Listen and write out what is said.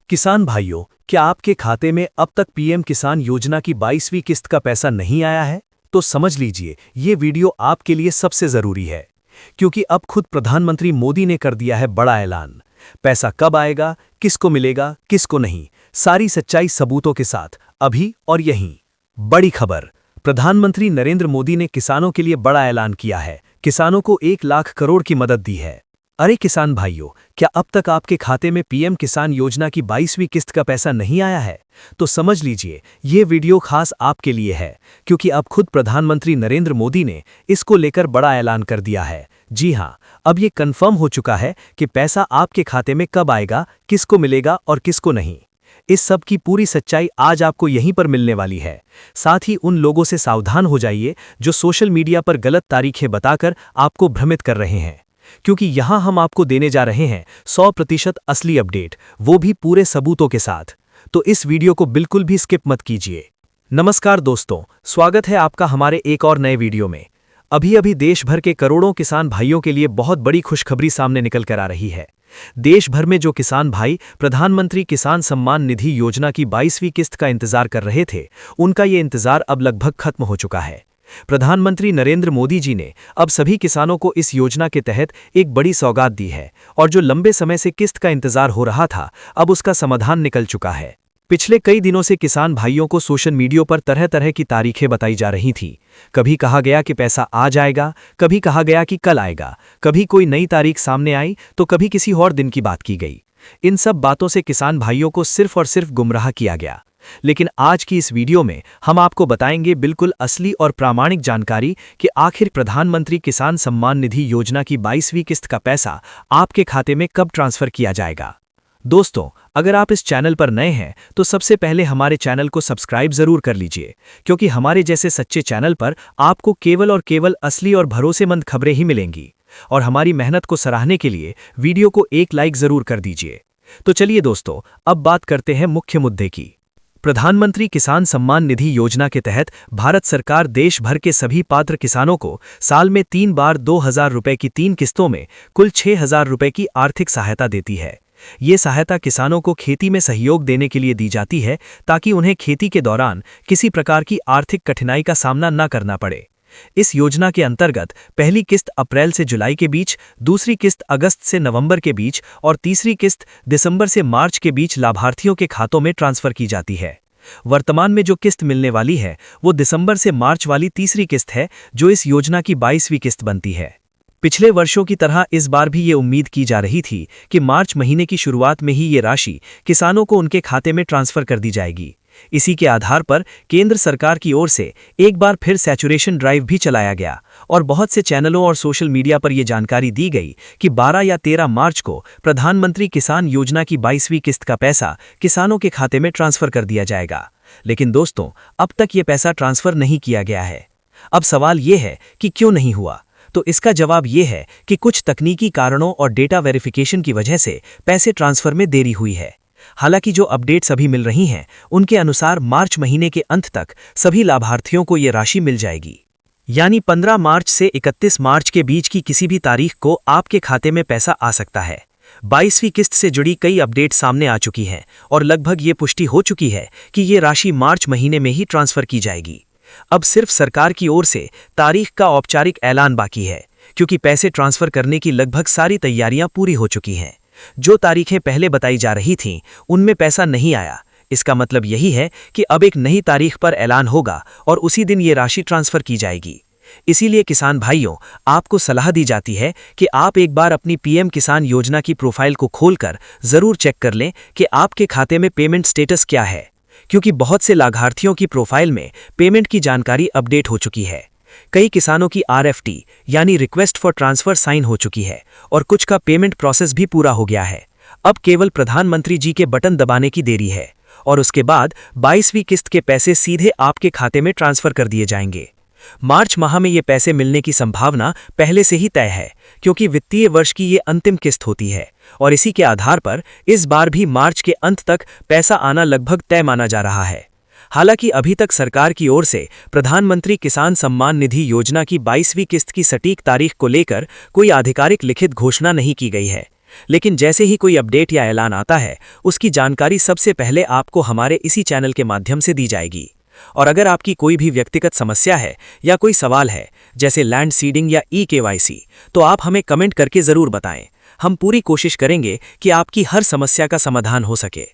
किसान भाइयों, क्या आपके खाते में अब तक पीएम किसान योजना की 22वीं किस्त का पैसा नहीं आया है? तो समझ लीजिए, ये वीडियो आपके लिए सबसे जरूरी है, क्योंकि अब खुद प्रधानमंत्री मोदी ने कर दिया है बड़ा ऐलान। पैसा कब आएगा, किसको मिलेगा, किसको नहीं, सारी सच्चाई सबूतों के साथ, अभी और यहीं। बड़ी खबर, प्रधानमंत्री नरेंद्र मोदी ने किसानों के लिए बड़ा ऐलान किया है। किसानों को 1 लाख करोड़ की मदद दी है। अरे किसान भाइयों, क्या अब तक आपके खाते में पीएम किसान योजना की 22वीं किस्त का पैसा नहीं आया है? तो समझ लीजिए, ये वीडियो खास आपके लिए है, क्योंकि अब खुद प्रधानमंत्री नरेंद्र मोदी ने इसको लेकर बड़ा ऐलान कर दिया है। जी हां, अब ये कंफर्म हो चुका है कि पैसा आपके खाते में कब आएगा, किसको मिलेगा और किसको नहीं। इस सब की पूरी सच्चाई आज आपको यहीं पर मिलने वाली है। साथ ही उन लोगों से सावधान हो जाइए जो सोशल मीडिया पर गलत तारीखें बताकर आपको भ्रमित कर रहे हैं, क्योंकि यहां हम आपको देने जा रहे हैं 100% असली अपडेट, वो भी पूरे सबूतों के साथ। तो इस वीडियो को बिल्कुल भी स्किप मत कीजिए। नमस्कार दोस्तों, स्वागत है आपका हमारे एक और नए वीडियो में। अभी देश भर के करोड़ों किसान भाइयों के लिए बहुत बड़ी खुशखबरी सामने निकल कर आ रही है। देश भर में जो किसान भाई प्रधानमंत्री किसान सम्मान निधि योजना की 22वीं किस्त का इंतजार कर रहे थे, उनका ये इंतजार अब लगभग खत्म हो चुका है। प्रधानमंत्री नरेंद्र मोदी जी ने अब सभी किसानों को इस योजना के तहत एक बड़ी सौगात दी है, और जो लंबे समय से किस्त का इंतजार हो रहा था, अब उसका समाधान निकल चुका है। पिछले कई दिनों से किसान भाइयों को सोशल मीडिया पर तरह तरह की तारीखें बताई जा रही थीं। कभी कहा गया कि पैसा आ जाएगा, कभी कहा गया कि कल आएगा, कभी कोई नई तारीख सामने आई तो कभी किसी और दिन की बात की गई। इन सब बातों से किसान भाइयों को सिर्फ और सिर्फ गुमराह किया गया। लेकिन आज की इस वीडियो में हम आपको बताएंगे बिल्कुल असली और प्रामाणिक जानकारी कि आखिर प्रधानमंत्री किसान सम्मान निधि योजना की 22वीं किस्त का पैसा आपके खाते में कब ट्रांसफर किया जाएगा। दोस्तों, अगर आप इस चैनल पर नए हैं तो सबसे पहले हमारे चैनल को सब्सक्राइब जरूर कर लीजिए, क्योंकि हमारे जैसे सच्चे चैनल पर आपको केवल और केवल असली और भरोसेमंद खबरें ही मिलेंगी। और हमारी मेहनत को सराहने के लिए वीडियो को एक लाइक जरूर कर दीजिए। तो चलिए दोस्तों, अब बात करते हैं मुख्य मुद्दे की। प्रधानमंत्री किसान सम्मान निधि योजना के तहत भारत सरकार देश भर के सभी पात्र किसानों को साल में 3 बार 2,000 रुपए की 3 किस्तों में कुल 6,000 रुपए की आर्थिक सहायता देती है। ये सहायता किसानों को खेती में सहयोग देने के लिए दी जाती है, ताकि उन्हें खेती के दौरान किसी प्रकार की आर्थिक कठिनाई का सामना न करना पड़े। इस योजना के अंतर्गत पहली किस्त अप्रैल से जुलाई के बीच, दूसरी किस्त अगस्त से नवंबर के बीच और तीसरी किस्त दिसंबर से मार्च के बीच लाभार्थियों के खातों में ट्रांसफर की जाती है। वर्तमान में जो किस्त मिलने वाली है वो दिसंबर से मार्च वाली तीसरी किस्त है, जो इस योजना की 22वीं किस्त बनती है। पिछले वर्षों की तरह इस बार भी ये उम्मीद की जा रही थी कि मार्च महीने की शुरुआत में ही ये राशि किसानों को उनके खाते में ट्रांसफर कर दी जाएगी। इसी के आधार पर केंद्र सरकार की ओर से एक बार फिर सैचुरेशन ड्राइव भी चलाया गया, और बहुत से चैनलों और सोशल मीडिया पर यह जानकारी दी गई कि 12 या 13 मार्च को प्रधानमंत्री किसान योजना की 22वीं किस्त का पैसा किसानों के खाते में ट्रांसफर कर दिया जाएगा। लेकिन दोस्तों, अब तक ये पैसा ट्रांसफर नहीं किया गया है। अब सवाल ये है कि क्यों नहीं हुआ? तो इसका जवाब ये है कि कुछ तकनीकी कारणों और डेटा वेरिफिकेशन की वजह से पैसे ट्रांसफर में देरी हुई है। हालांकि जो अपडेट्स अभी मिल रही हैं, उनके अनुसार मार्च महीने के अंत तक सभी लाभार्थियों को ये राशि मिल जाएगी। यानी 15 मार्च से 31 मार्च के बीच की किसी भी तारीख को आपके खाते में पैसा आ सकता है। 22वीं किस्त से जुड़ी कई अपडेट सामने आ चुकी हैं, और लगभग ये पुष्टि हो चुकी है कि ये राशि मार्च महीने में ही ट्रांसफर की जाएगी। अब सिर्फ सरकार की ओर से तारीख का औपचारिक ऐलान बाकी है, क्योंकि पैसे ट्रांसफर करने की लगभग सारी तैयारियां पूरी हो चुकी हैं। जो तारीखें पहले बताई जा रही थीं, उनमें पैसा नहीं आया। इसका मतलब यही है कि अब एक नई तारीख पर ऐलान होगा और उसी दिन ये राशि ट्रांसफर की जाएगी। इसीलिए किसान भाइयों, आपको सलाह दी जाती है कि आप एक बार अपनी पीएम किसान योजना की प्रोफाइल को खोलकर जरूर चेक कर लें कि आपके खाते में पेमेंट स्टेटस क्या है, क्योंकि बहुत से लाभार्थियों की प्रोफाइल में पेमेंट की जानकारी अपडेट हो चुकी है। कई किसानों की आरएफटी यानी रिक्वेस्ट फॉर ट्रांसफर साइन हो चुकी है, और कुछ का पेमेंट प्रोसेस भी पूरा हो गया है। अब केवल प्रधानमंत्री जी के बटन दबाने की देरी है, और उसके बाद 22वीं किस्त के पैसे सीधे आपके खाते में ट्रांसफर कर दिए जाएंगे। मार्च माह में ये पैसे मिलने की संभावना पहले से ही तय है, क्योंकि वित्तीय वर्ष की ये अंतिम किस्त होती है, और इसी के आधार पर इस बार भी मार्च के अंत तक पैसा आना लगभग तय माना जा रहा है। हालांकि अभी तक सरकार की ओर से प्रधानमंत्री किसान सम्मान निधि योजना की 22वीं किस्त की सटीक तारीख को लेकर कोई आधिकारिक लिखित घोषणा नहीं की गई है। लेकिन जैसे ही कोई अपडेट या ऐलान आता है, उसकी जानकारी सबसे पहले आपको हमारे इसी चैनल के माध्यम से दी जाएगी। और अगर आपकी कोई भी व्यक्तिगत समस्या है या कोई सवाल है, जैसे लैंड सीडिंग या ई-केवाईसी, तो आप हमें कमेंट करके ज़रूर बताएं। हम पूरी कोशिश करेंगे कि आपकी हर समस्या का समाधान हो सके।